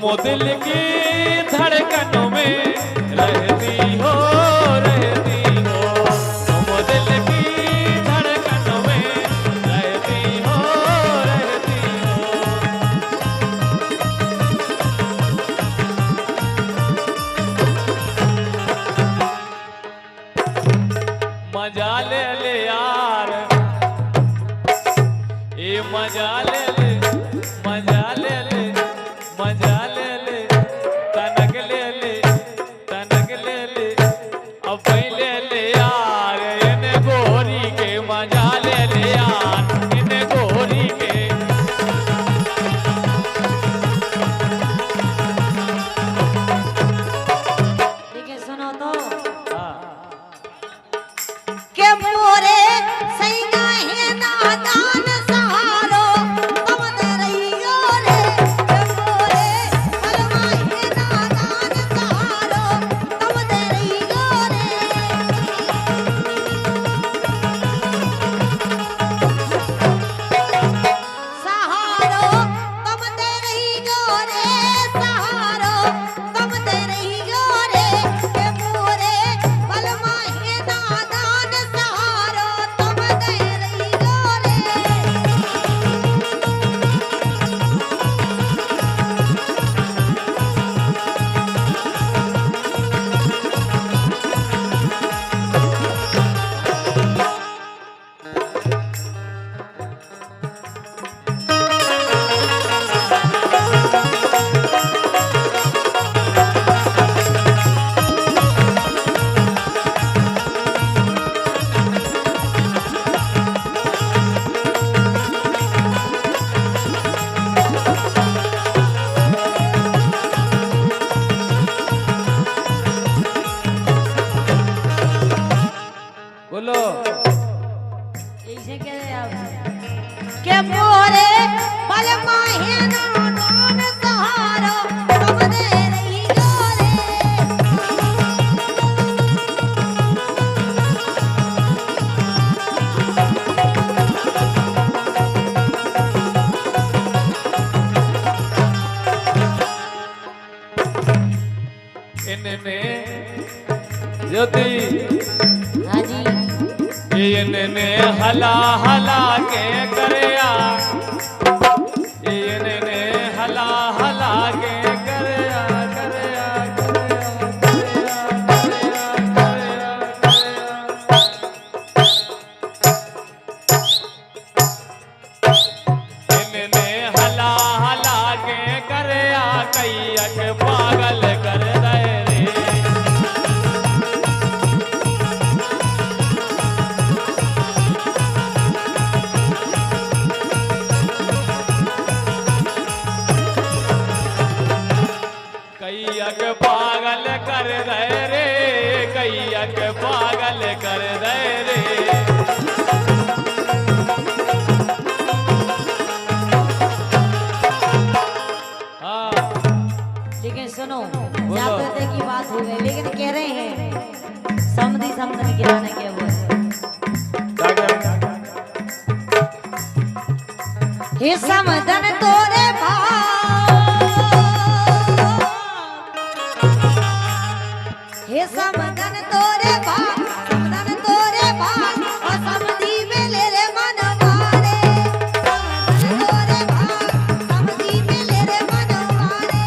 तुम दिल की धड़कनों में रहती हो, रहती हो, तुम दिल की धड़कनों में रहती हो, रहती हो। मजा ले ले यार, ये मजा ले ले, मजा ले ले, मजा ले ले, तनक ले ले, तनक ले ले, अब ले ले यार इन गोरी के, मजा ले ले यार इन गोरी के। ठीक है सुनो तो के मोरे सैना है नादान सहारो तुम दे रही हो रे, के मोरे बलवा है नादान सहारो तुम दे रही हो रे। सहारो तुम दे रही हो रे, सहारो तुम दे रही हो रे, के मोरे बलवा है नादान सहारो तुम दे रही हो रे। बोलो ऐसे कह रहे आप के मोरे बलवा है नादान सहारो तुम दे रही हो रे। इनने ज्योति हाँ जी इनने हला हला के करया, इनने हला हला के करया, करया, करया, करया, करया, करया। इनने हला हला के करया, कैयक पागल कर दे रे। कैयक पागल कर दे रे, कैयक पागल कर दे रे। हाँ लेकिन सुनो जागृति की बात हो गई, लेकिन कह रहे हैं समधी समधन गिराने के वो हे समधन तोरे हे समधन तोरे समधन तोरे और समधी में ले रे मन मारे, समधन तोरे समधी में ले रे मन मारे।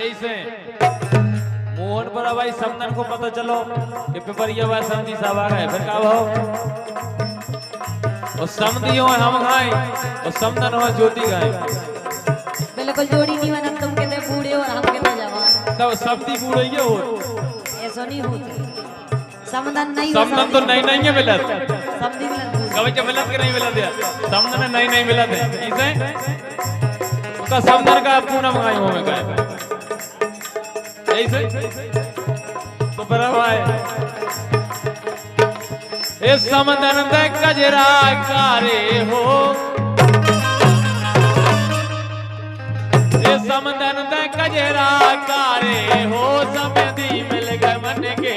ऐसे मोहन पर भाई समदन को पता चलो कि पेपरिया भाई समधी साहब आ गए, फिर का भाव और समधी हो हम गाए और समदन हो ज्योति गाए। बिल्कुल जोड़ी नहीं बना, तुम कहते बूढ़े और हम कहते जवान, तब सबदी बूढ़े ये हो, ऐसा नहीं होती। समधन नहीं समदन तो नहीं नहीं है मिलत, समधी मिलन कभी जब मिलत के नहीं मिलत यार, समदन नहीं नहीं मिलत है। इसे उसका समदन का पूनम गाय हो में गाय ऐसे तो बड़ा भाई ए समदन दे कजरा कारे हो, ए समदन दे कजरा कारे हो, समधी मिल गए मन के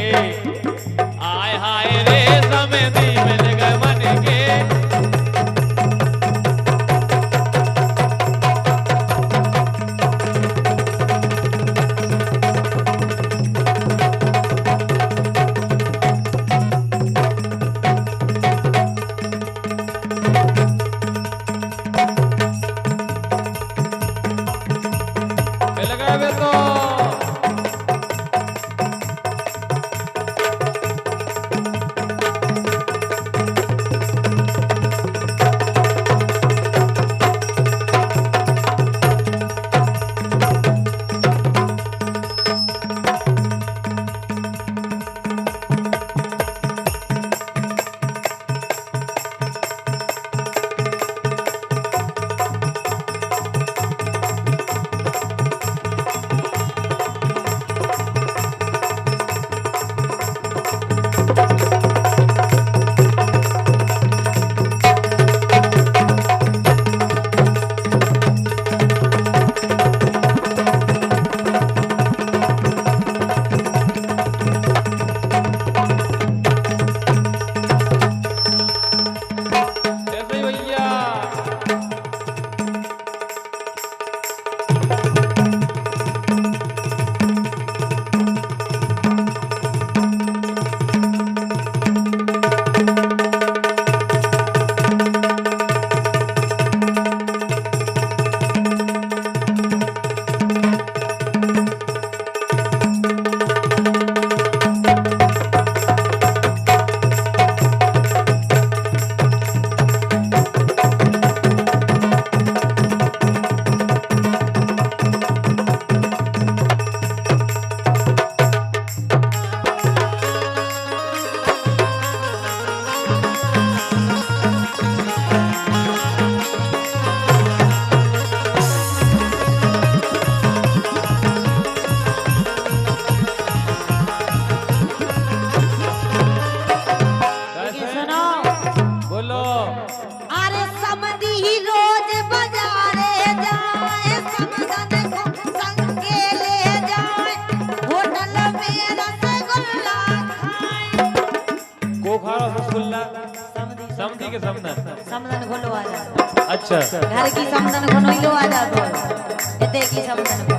आए रे समधी मिल गए मन के। मिल गए वे तो ऐसे ही भैया। लेकिन सुनो, बोलो अरे समधी रोज बाजारे जाए, समधन को संगे ले जाए, होटल में रसगुल्ला खाए। को खा रसगुल्ला समधी समधी के समधन। समधन घोलो आ जा, अच्छा घर की समधन घोलो आ जा तो एते की समधन को।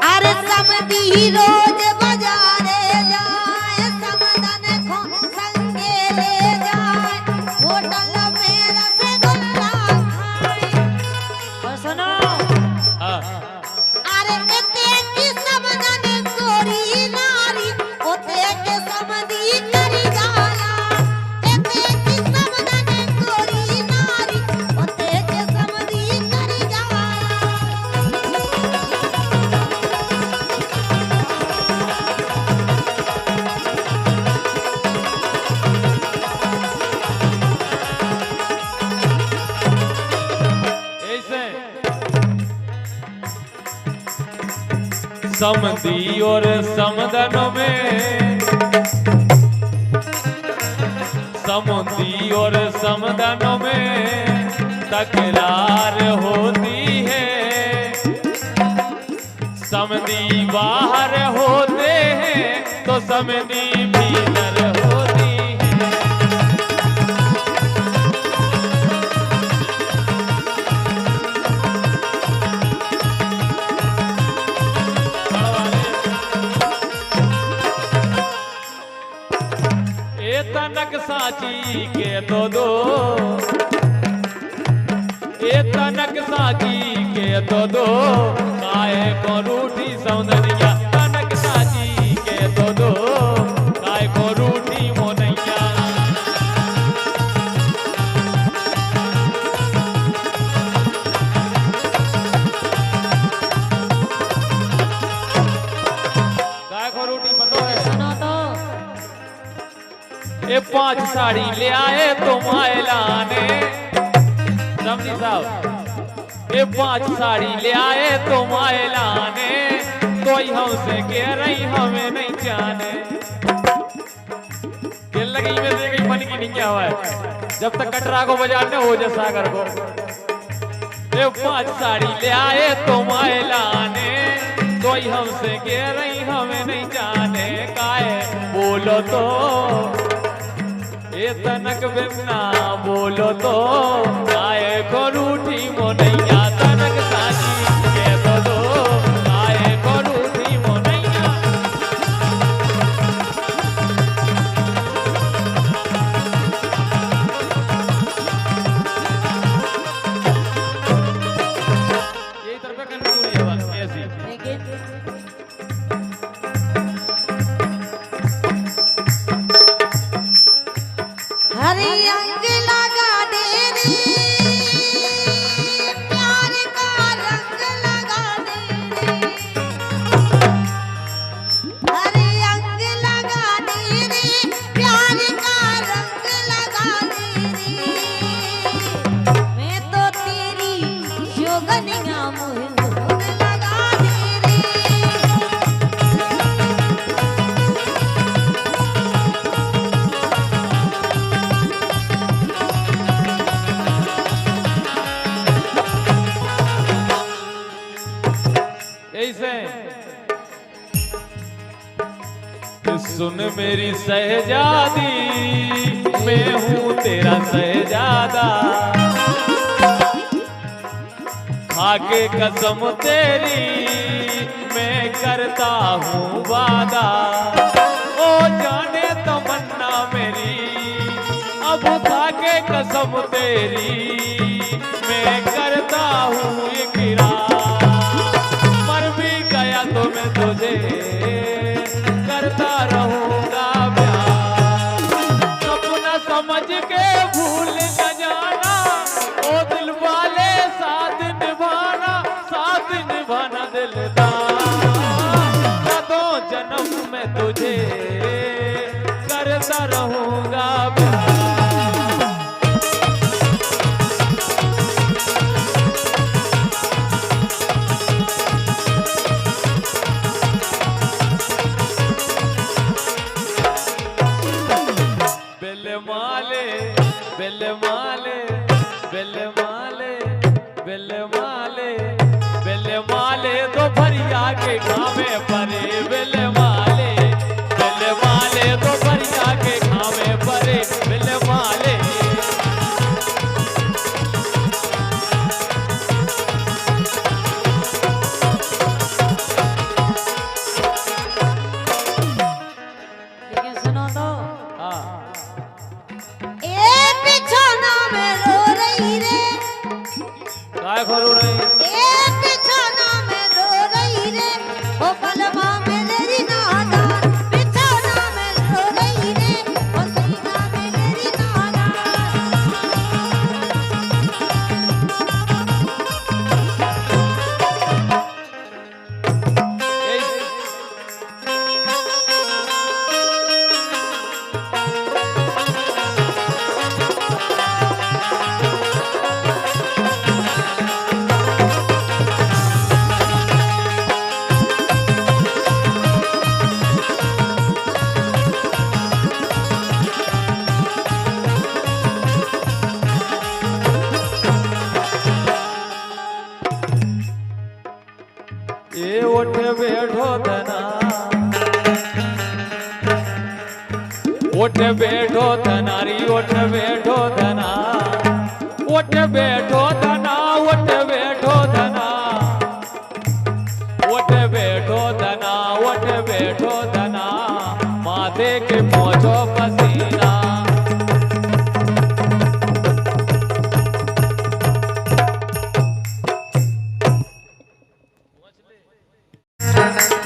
अरे समधी रोज बाजारे जाए, समधन को संगे ले जाए, होटल में रसगुल्ला खाए। और सुनो, हाँ अरे एते की समधन गोरी नारी, ओते के समधी करी जाला। एते की समधन गोरी नारी, ओते के समधी करी जाला। ऐसे समधी और समधनों में, समधी और समधनों में तकरार होती है। समधी बाहर होते हैं तो समधी भीतर होती है। ए तनक साची के दो ए तनक साची के दो काहे को रूठी सौंदर्या। तनक साची के दो काहे को रूठी मोनैया। काहे को रूठी पतो है? सुनो तो, ये 5 साड़ी ले आए तो मायलाने। समझी साहब, ये 5 साड़ी ले आए तो मायलाने, कोई हमसे कह रही हमें नहीं जाने। के लगी में से कहीं मन की नहीं क्या हुआ है, जब तक कटरा को बजाने हो जा सागर को। ये 5 साड़ी ले आए तो मायलाने, कोई हमसे कह रही हमें नहीं जाने। काहे बोल बोलो तो ये तनक बिना बोलो तो गाय को रूठी मोनैया तनक साजी के दो गाय को रूठी मोनैया। यही तरफ करनी पूरी बात ऐसी हरी अंग लगा दे रे प्यार का रंग लगा दे रे हरी अंग लगा दे रे प्यार का रंग लगा दे रे मैं तो तेरी जोगनिया मोह लगा दे रे ऐसे सुन मेरी शहजादी मैं हूँ तेरा शहजादा खाके कसम तेरी मैं करता हूँ वादा ओ जाने तमन्ना मेरी अब खाके कसम तेरी मैं करता हूँ इकरार मर भी गया तो मैं तुझे करता रहूंगा प्यार सपना समझ के भूल न जाना ओ दिल वाले साथ निभाना दिलदार कदों जन्म में तुझे करता रहूंगा प्यार। बेल माले बेल माले बेल माले बेल माले बेल माले तो भरिया के घामे परे बेल माले तो भरिया के घामे परे बेल माले लेकिन सुनो तो हाँ ए बिछौना में रो रही रे काय करो रही ए बिछौना में रो रही रे ओ पलमा में मेरी नादान बिछौना में रो रही रे ओ सीना में मेरी नादान ये उठ बैठो धना उठ बैठो धनारी उठ बैठो धना उठ बैठो धना उठ बैठो धना उठ बैठो धना उठ बैठो धना माथे के पहुंचो पसीना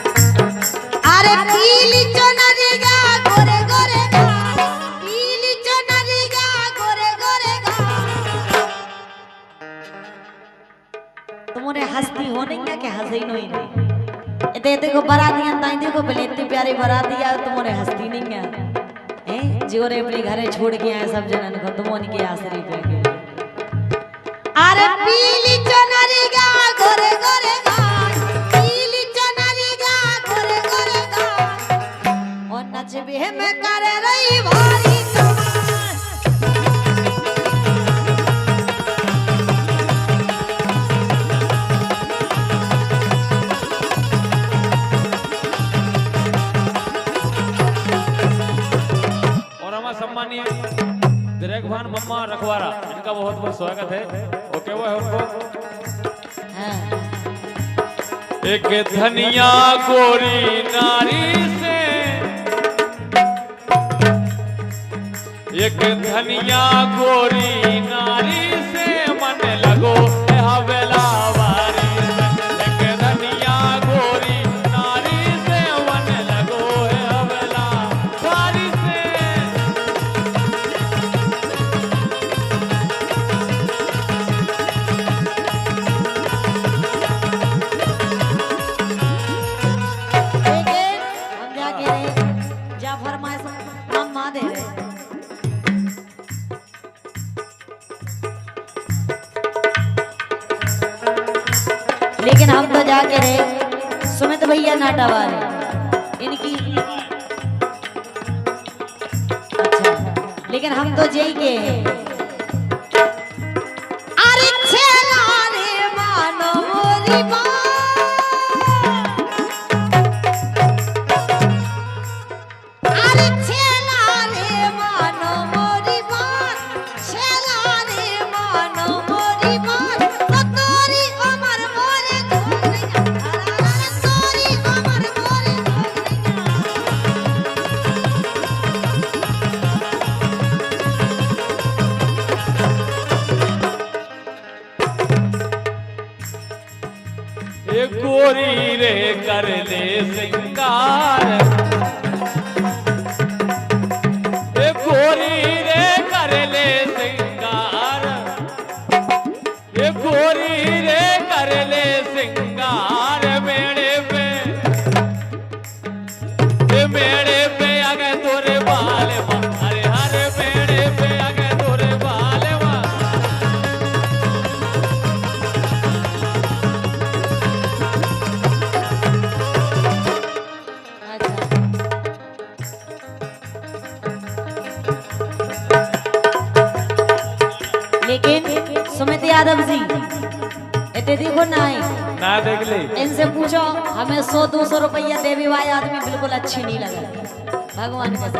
अरे पीली चुनरिया गोरे गोरे गा पीली चुनरिया गोरे गोरे गा तुम्हारे हंसती हो नहीं क्या हंसी नहीं इतने देखो बरातियां ताई देखो पहले इतनी प्यारी बराती है तुम्हारे हंसती नहीं है हैं जोरे अपने घरे छोड़ के आए सब जनन को तुम उनकी आसरी पे के अरे पीली चुनरिया गोरे गोरे गा पीली चुनरिया गोरे गोरे गा और नचबे में करे रही भारी कमाल शर्मा रखवारा, इनका बहुत बहुत स्वागत है। ओके वो है उनको। हाँ। एक धनिया गोरी नारी से, एक धनिया गोरी नारी से मन लगो है हवेला वारी से। एक धनिया गोरी नारी से मन लगो है हवेला वारी से। लेकिन हम जाके रहे जा फरमाइश हम माँ दे रहे। लेकिन हम तो जाके रहे सुमित भैया नाटा वाले इनकी। अच्छा लेकिन हम तो जई के अरे छेला रे मानो मोरी अरे छेला रे मानो मोरी छेला रे मानो मोरी तो तोरी उमर मोरे तोरी उमर मोरे ये गोरी रे कर ले सिंगार, ये गोरी रे कर ले सिंगार, ये गोरी रे कर ले सिंगार। मेरे पे ये मेरे पे आगे तोरे बाल माँ, अरे हरे मेरे पे आगे तोरे बाल माँ। लेकिन सुमित यादव जी इतने देखो ना ना देख ले, इनसे पूछो हमें 100-200 रुपया देवी वाले आदमी बिल्कुल अच्छी नहीं लगा भगवान के साथ।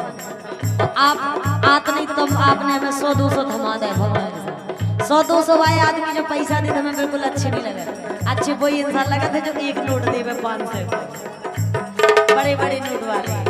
तो आप आत नहीं तो आपने हमें 100-200 थमा दे भगवान के साथ। 100-200 वाले आदमी जो पैसा दे हमें बिल्कुल अच्छी नहीं लगा। अच्छे वही इंसान लगा थे जो एक नोट दे 500 बड़े बड़े नोट वाले।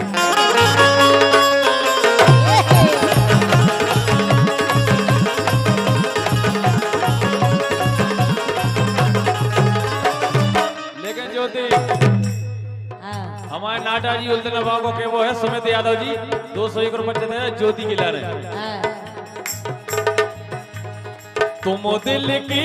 हमारे नाटा जी उल्टे नवाब के वो है सुमित यादव जी 201 रुपए देते हैं ज्योति के ला रहे हैं। तुम दिल की